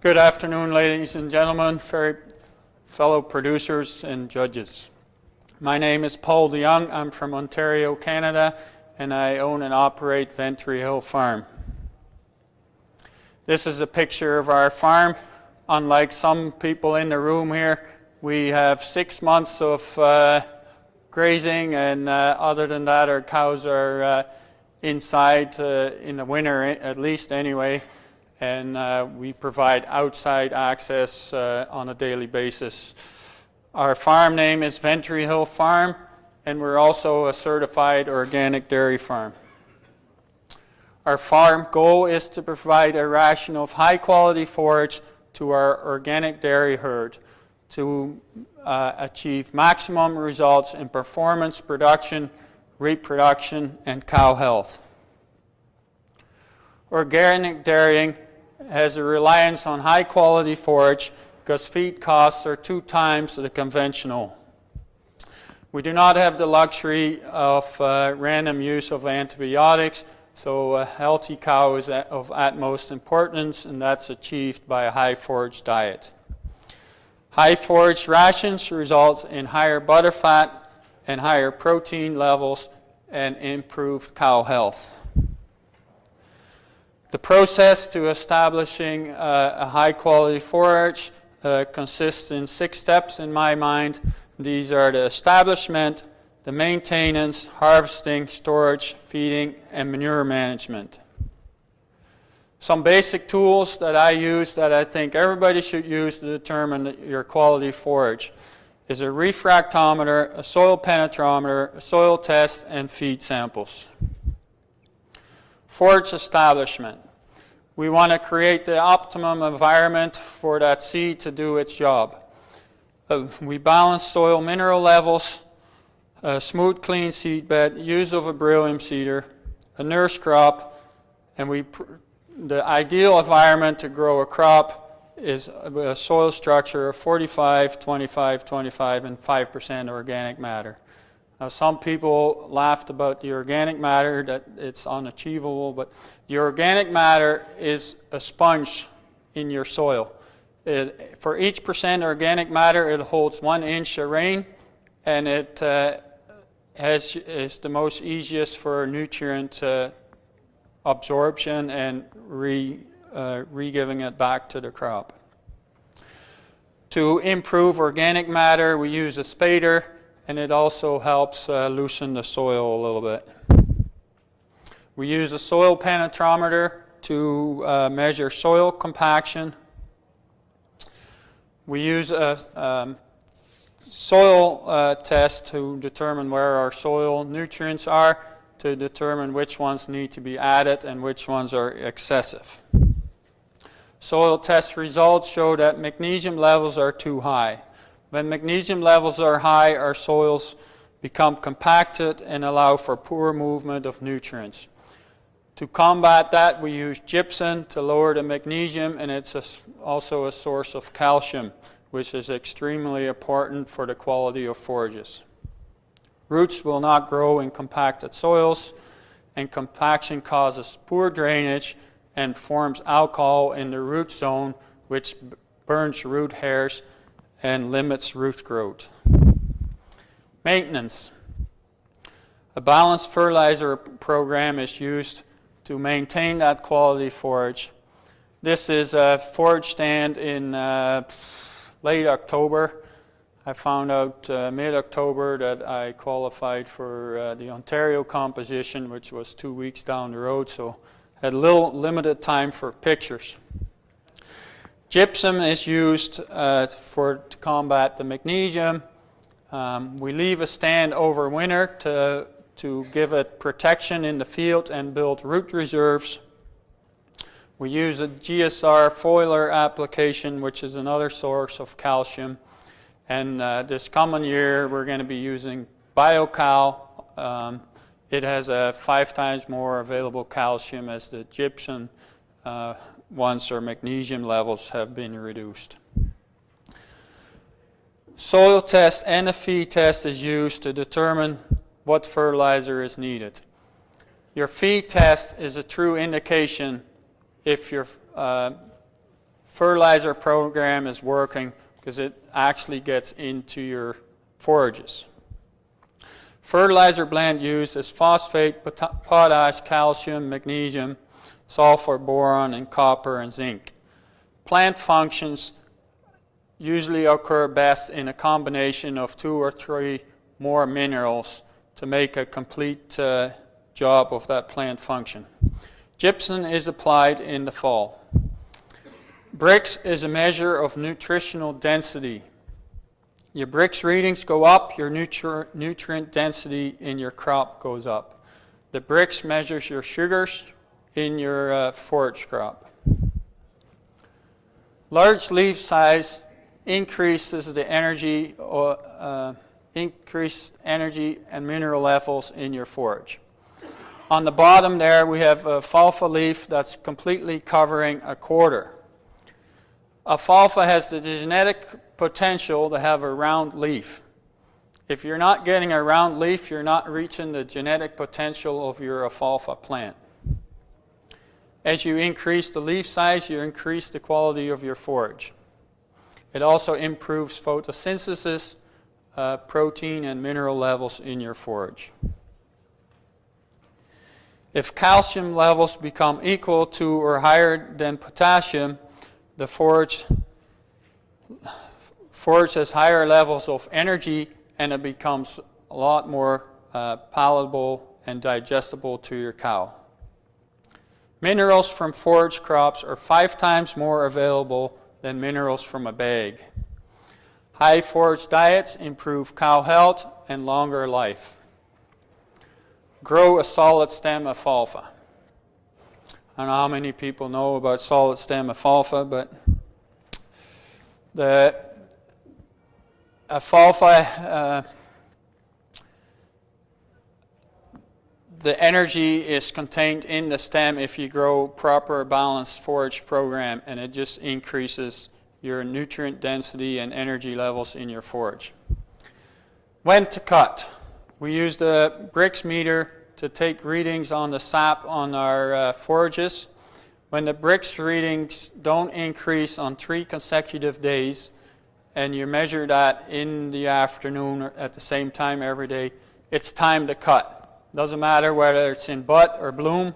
Good afternoon, ladies and gentlemen, fellow producers and judges. My name is Paul Dejong. I'm from Ontario, Canada, and I own and operate Ventry Hill Farm. This is a picture of our farm. Unlike some people in the room here, we have 6 months of grazing, and other than that, our cows are inside in the winter, at least anyway. And we provide outside access on a daily basis. Our farm name is Ventry Hill Farm, and we're also a certified organic dairy farm. Our farm goal is to provide a ration of high quality forage to our organic dairy herd to achieve maximum results in performance, production, reproduction, and cow health. Organic dairying has a reliance on high quality forage because feed costs are 2 times the conventional. We do not have the luxury of random use of antibiotics, so a healthy cow is of utmost importance, and that's achieved by a high forage diet. High forage rations result in higher butterfat and higher protein levels and improved cow health. The process to establishing a high quality forage consists in 6 steps in my mind. These are the establishment, the maintenance, harvesting, storage, feeding, and manure management. Some basic tools that I use that I think everybody should use to determine your quality forage is a refractometer, a soil penetrometer, a soil test, and feed samples. Forage establishment. We want to create the optimum environment for that seed to do its job. We balance soil mineral levels, a smooth, clean seed bed, use of a beryllium seeder, a nurse crop, and the ideal environment to grow a crop is a soil structure of 45, 25, 25, and 5% organic matter. Now, some people laughed about the organic matter, that it's unachievable, but the organic matter is a sponge in your soil. For each % organic matter, it holds 1 inch of rain, and it is the most easiest for nutrient absorption and re-giving it back to the crop. To improve organic matter, we use a spader, and it also helps loosen the soil a little bit. We use a soil penetrometer to measure soil compaction. We use a soil test to determine where our soil nutrients are, to determine which ones need to be added and which ones are excessive. Soil test results show that magnesium levels are too high. When magnesium levels are high, our soils become compacted and allow for poor movement of nutrients. To combat that, we use gypsum to lower the magnesium, and it's also a source of calcium, which is extremely important for the quality of forages. Roots will not grow in compacted soils, and compaction causes poor drainage and forms alcohol in the root zone, which burns root hairs and limits root growth. Maintenance. A balanced fertilizer program is used to maintain that quality forage. This is a forage stand in late October. I found out mid-October that I qualified for the Ontario composition, which was 2 weeks down the road, so had a little limited time for pictures. Gypsum is used to combat the magnesium. We leave a stand over winter to give it protection in the field and build root reserves. We use a GSR foliar application, which is another source of calcium. And this coming year, we're going to be using BioCal. It has 5 times more available calcium as the gypsum once our magnesium levels have been reduced. Soil test and a feed test is used to determine what fertilizer is needed. Your feed test is a true indication if your fertilizer program is working because it actually gets into your forages. Fertilizer blend used is phosphate, potash, calcium, magnesium, sulfur, boron, and copper and zinc. Plant functions usually occur best in a combination of 2 or 3 more minerals to make a complete job of that plant function. Gypsum is applied in the fall. Brix is a measure of nutritional density. Your Brix readings go up, your nutrient density in your crop goes up. The Brix measures your sugars in your forage crop. Large leaf size increases the energy, increased energy and mineral levels in your forage. On the bottom there we have a alfalfa leaf that's completely covering a quarter. Alfalfa has the genetic potential to have a round leaf. If you're not getting a round leaf, you're not reaching the genetic potential of your alfalfa plant. As you increase the leaf size, you increase the quality of your forage. It also improves photosynthesis, protein and mineral levels in your forage. If calcium levels become equal to or higher than potassium, the forage has higher levels of energy and it becomes a lot more palatable and digestible to your cow. Minerals from forage crops are 5 times more available than minerals from a bag. High forage diets improve cow health and longer life. Grow a solid stem alfalfa. I don't know how many people know about solid stem alfalfa, but the alfalfa, the energy is contained in the stem if you grow proper balanced forage program, and it just increases your nutrient density and energy levels in your forage. When to cut? We use the Brix meter to take readings on the sap on our forages. When the Brix readings don't increase on 3 consecutive days, and you measure that in the afternoon or at the same time every day, it's time to cut. Doesn't matter whether it's in bud or bloom.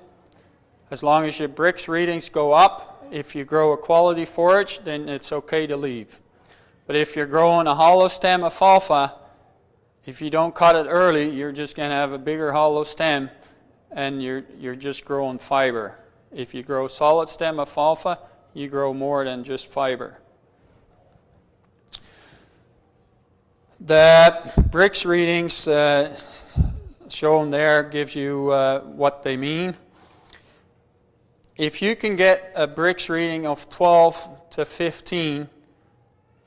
As long as your Brix readings go up, if you grow a quality forage, then it's okay to leave. But if you're growing a hollow stem alfalfa, if you don't cut it early, you're just going to have a bigger hollow stem and you're just growing fiber. If you grow solid stem alfalfa, you grow more than just fiber. The Brix readings shown there gives you what they mean. If you can get a Brix reading of 12 to 15,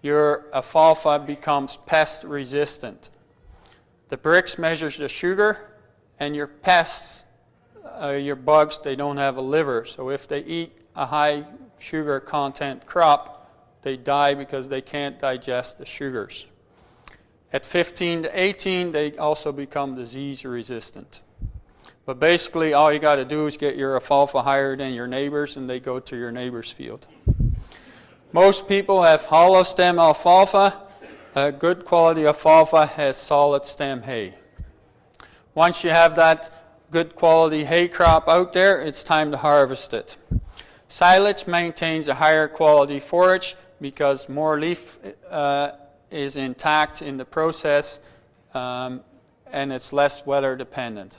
your alfalfa becomes pest resistant. The Brix measures the sugar, and your pests, your bugs, they don't have a liver. So if they eat a high sugar content crop, they die because they can't digest the sugars. At 15 to 18, they also become disease resistant. But basically, all you got to do is get your alfalfa higher than your neighbors, and they go to your neighbor's field. Most people have hollow stem alfalfa. A good quality alfalfa has solid stem hay. Once you have that good quality hay crop out there, it's time to harvest it. Silage maintains a higher quality forage because more leaf is intact in the process, and it's less weather dependent.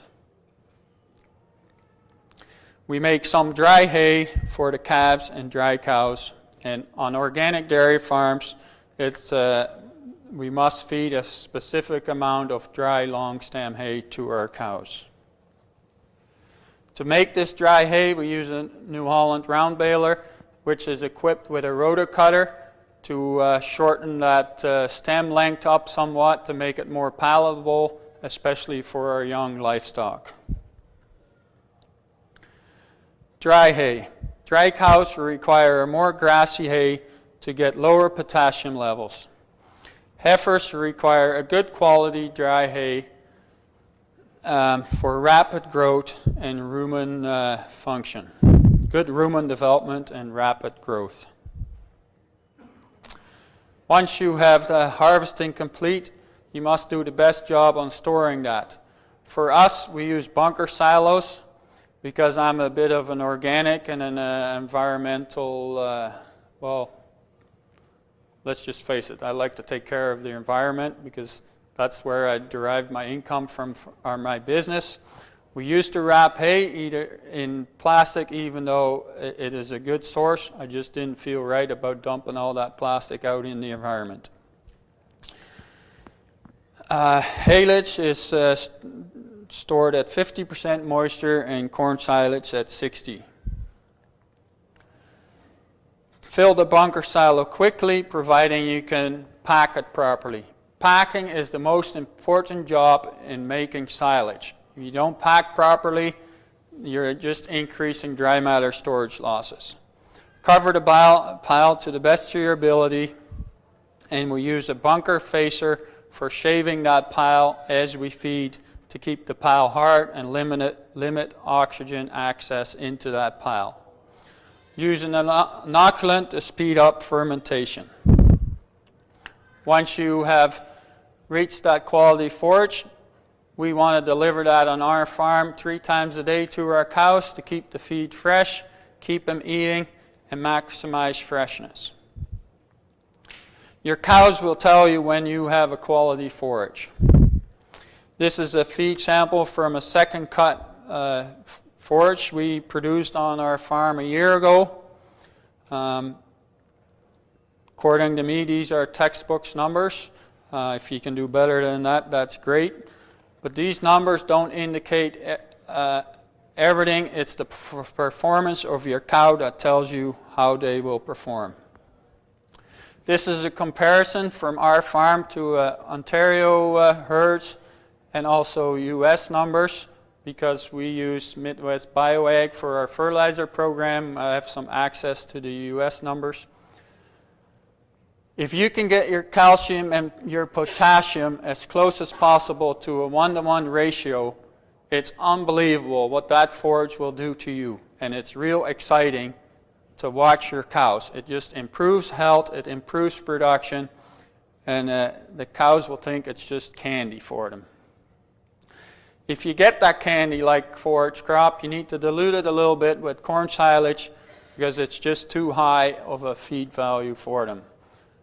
We make some dry hay for the calves and dry cows, and on organic dairy farms, we must feed a specific amount of dry long stem hay to our cows. To make this dry hay, we use a New Holland round baler, which is equipped with a rotocutter to shorten that stem length up somewhat to make it more palatable, especially for our young livestock. Dry hay. Dry cows require a more grassy hay to get lower potassium levels. Heifers require a good quality dry hay for rapid growth and rumen function. Good rumen development and rapid growth. Once you have the harvesting complete, you must do the best job on storing that. For us, we use bunker silos because I'm a bit of an organic and an environmental, well, let's just face it, I like to take care of the environment because that's where I derive my income from, or my business. We used to wrap hay either in plastic, even though it is a good source. I just didn't feel right about dumping all that plastic out in the environment. Haylage is stored at 50% moisture and corn silage at 60%. Fill the bunker silo quickly, providing you can pack it properly. Packing is the most important job in making silage. If you don't pack properly, you're just increasing dry matter storage losses. Cover the pile to the best of your ability, and we use a bunker facer for shaving that pile as we feed to keep the pile hard and limit oxygen access into that pile. Use an inoculant to speed up fermentation. Once you have reached that quality forage, we want to deliver that on our farm 3 times a day to our cows to keep the feed fresh, keep them eating, and maximize freshness. Your cows will tell you when you have a quality forage. This is a feed sample from a second cut forage we produced on our farm a year ago. According to me, these are textbooks numbers. If you can do better than that, that's great. But these numbers don't indicate everything. It's the performance of your cow that tells you how they will perform. This is a comparison from our farm to Ontario herds and also U.S. numbers, because we use Midwest BioAg for our fertilizer program. I have some access to the U.S. numbers. If you can get your calcium and your potassium as close as possible to a 1-to-1 ratio, it's unbelievable what that forage will do to you. And it's real exciting to watch your cows. It just improves health, it improves production, and the cows will think it's just candy for them. If you get that candy-like forage crop, you need to dilute it a little bit with corn silage because it's just too high of a feed value for them.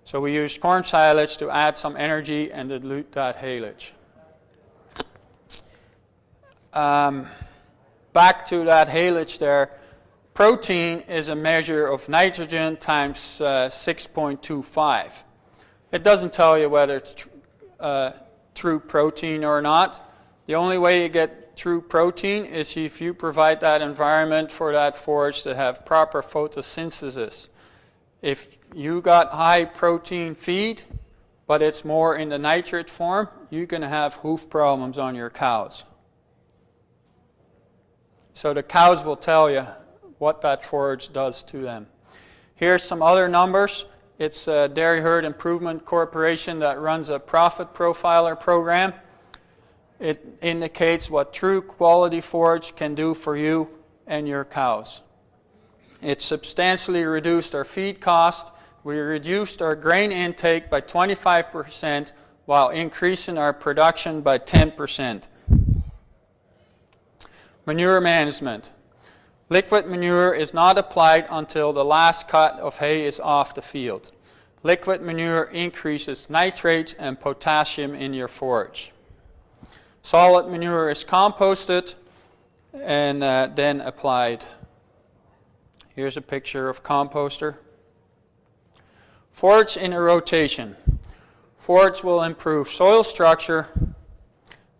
So we use corn silage to add some energy and dilute that haylage. Back to that haylage there, protein is a measure of nitrogen times 6.25. It doesn't tell you whether it's true protein or not. The only way you get true protein is if you provide that environment for that forage to have proper photosynthesis. If you got high protein feed, but it's more in the nitrate form, you're going to have hoof problems on your cows. So the cows will tell you what that forage does to them. Here's some other numbers. It's a Dairy Herd Improvement Corporation that runs a profit profiler program. It indicates what true quality forage can do for you and your cows. It substantially reduced our feed cost. We reduced our grain intake by 25% while increasing our production by 10%. Manure management. Liquid manure is not applied until the last cut of hay is off the field. Liquid manure increases nitrates and potassium in your forage. Solid manure is composted and then applied. Here's a picture of composter. Forage in a rotation. Forage will improve soil structure.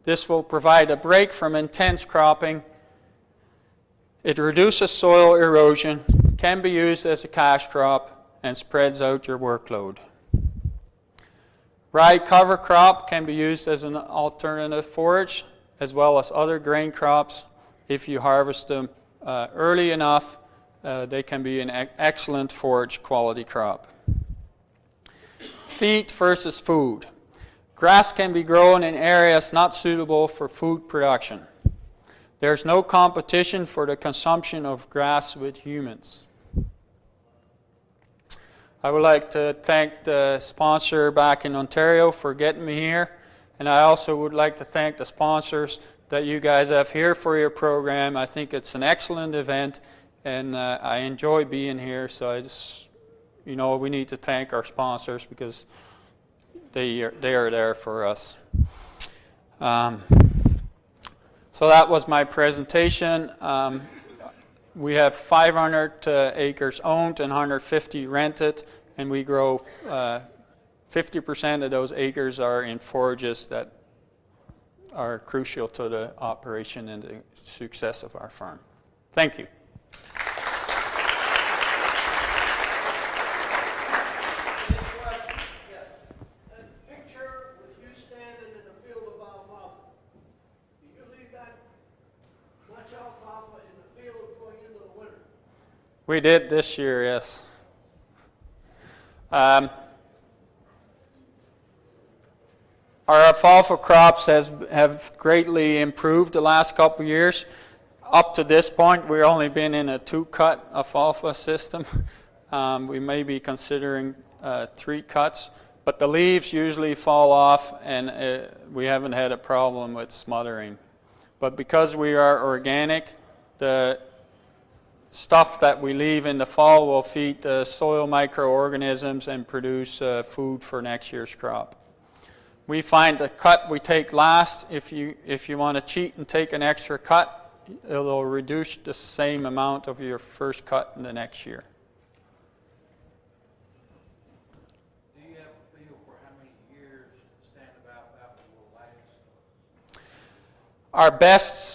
This will provide a break from intense cropping. It reduces soil erosion, can be used as a cash crop, and spreads out your workload. Rye cover crop can be used as an alternative forage, as well as other grain crops. If you harvest them early enough, they can be an excellent forage quality crop. Feed versus food. Grass can be grown in areas not suitable for food production. There's no competition for the consumption of grass with humans. I would like to thank the sponsor back in Ontario for getting me here, and I also would like to thank the sponsors that you guys have here for your program. I think it's an excellent event, and I enjoy being here, so I just, you know, we need to thank our sponsors because they are there for us. So that was my presentation. We have 500 acres owned and 150 rented, and we grow 50% of those acres are in forages that are crucial to the operation and the success of our farm. Thank you. We did this year, yes. Our alfalfa crops have greatly improved the last couple of years. Up to this point, we've only been in a 2-cut alfalfa system. We may be considering 3 cuts, but the leaves usually fall off, and we haven't had a problem with smothering. But because we are organic, the stuff that we leave in the fall will feed the soil microorganisms and produce food for next year's crop. We find the cut we take last, if you want to cheat and take an extra cut, it'll reduce the same amount of your first cut in the next year. Do you have a feel for how many years stand of alfalfa will last? Our best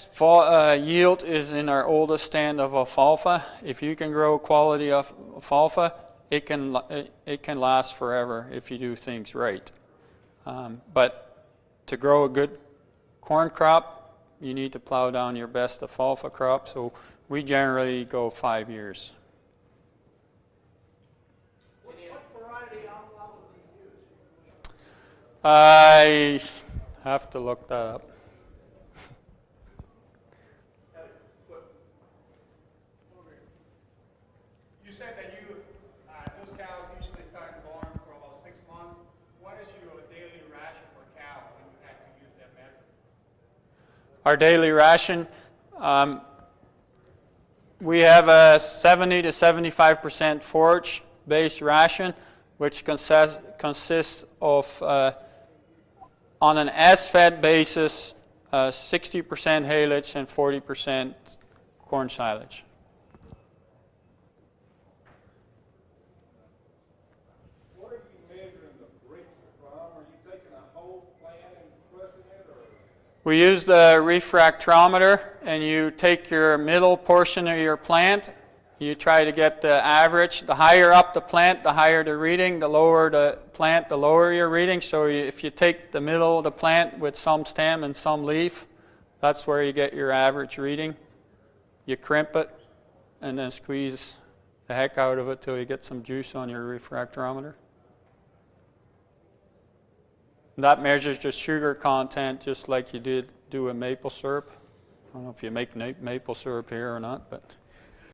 yield is in our oldest stand of alfalfa. If you can grow quality of alfalfa, it can last forever if you do things right. But to grow a good corn crop, you need to plow down your best alfalfa crop. So we generally go 5 years. What variety of alfalfa do you use? I have to look that up. You said that those cows usually start born for about 6 months. What is your daily ration for cow when you have to use that method? Our daily ration, we have a 70 to 75% forage-based ration, which consists of, on an as-fed basis, 60% haylage and 40% corn silage. What are you measuring the break from? Are you taking a whole plant and crushing it, or? We use the refractometer, and you take your middle portion of your plant. You try to get the average. The higher up the plant, the higher the reading. The lower the plant, the lower your reading. So if you take the middle of the plant with some stem and some leaf, that's where you get your average reading. You crimp it and then squeeze the heck out of it till you get some juice on your refractometer. That measures the sugar content just like you do a maple syrup. I don't know if you make maple syrup here or not, but